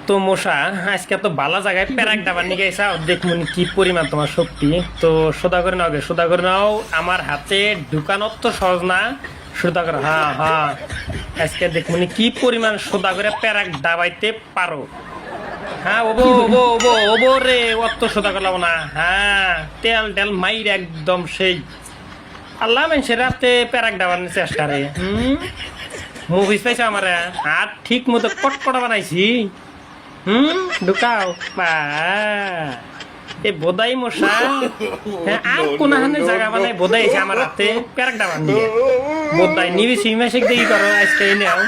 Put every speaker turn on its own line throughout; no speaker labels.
তো মশা আজকে তো ভালো জায়গায় প্যারাক ডাবার নিয়ে গেছা দেখুন কি পরিমাণ তোমার শক্তি। তো সোদা করে নাও সোদা করে নাও, আমার হাতে ঢুকানোর তো সহজ না। সোদা করে হ্যাঁ হ্যাঁ, আজকে দেখুন কি পরিমাণ সোদা করে প্যারাক ডাবাইতে পারো। হ্যাঁ ওবো ওবো ওবো ওবো রে, অত সোদা করলাম না। হ্যাঁ তেল টেল মাইর একদম সেই আল্লাহ মানুষের রাতে প্যারাক ডাবার চেষ্টা রে। মুভিস পাইছে আমার হাত ঠিক মতো কটকটা বানাইছি। ঢুকাও বা এ বোধাই মশা। হ্যাঁ আর কোন জায়গা বানাই বোধাই আছে আমার হাতে প্যারাক ডাবার নিয়ে বোধাই নিবি সিমেশিক দেখি করো আজকে নেও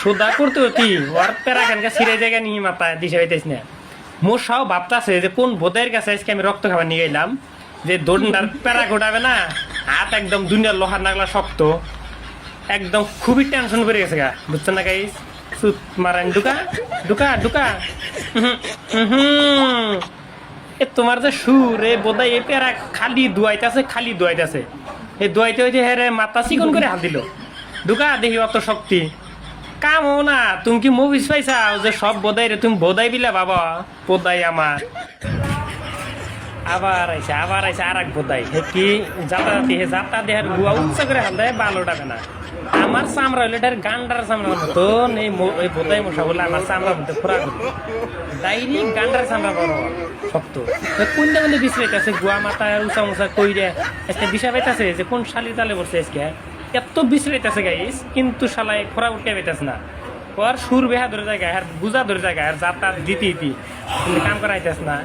সোদা করতে হতি ওর প্যারাক এনকা ছিঁড়ে জায়গা নিয়ে মাথায় দিশে পাইতেছ না। মশাও ভাবতেছে যে কোন বোধাইয়ের কাছে আজকে আমি রক্ত খাবার নিয়ে গেলাম যে দোড়ার প্যারাক উঠাবে না, হাত একদম দুনিয়ার লোহার নাগলা শক্ত, একদম খুবই টেনশন করে গেছে গা, বুঝছেন না গাইস? সুত মারান ঢুকা ঢুকা ঢুকা। এ তোমার যে সুর এ বোধহয় এ পেরা খালি দুয়াইতেছে খালি দুয়াইতেছে, এই দুয়াইতে হইতে হেরে মাথা চিকন করে হাত দিল। ঢুকা দেখি অত শক্তি কাম হো না। তুমি কি মুভিস পাইছাও যে সব বোধাই রে তুমি বোধাই বিলা বাবা? বোধাই আমার আবার আইসা আর এক বোধাই হে কি যাতায়াতি হে যাতা দেহার গুয়া উচ্চা করে হাত দেয় ভালো টাকা না। আমার চামড়া হইলে এটার গান্ডার চামড়ার মতন এই বোধাই মশা বলে আমার চামড়ার মধ্যে খোরা করি ডাইরি গান্ডার চামড়া বড় শক্ত। কোনটা কোনটা বিশ্রাইতেছে গুয়া মাথা উঁচা মুচা কইরে আজকে বিষা পাইতেছে যে কোন শালি তালে বসছে আজকে এত বিশ্রাইতেছে গাইস, কিন্তু শালায় খোরা উঠে পাইতেছে না। ওর সুর বেহা ধরে জায়গায় আর বুঝা ধরে জায়গায় আর যাতায়াত দিতে কিন্তু কাম করা হইতেছে না।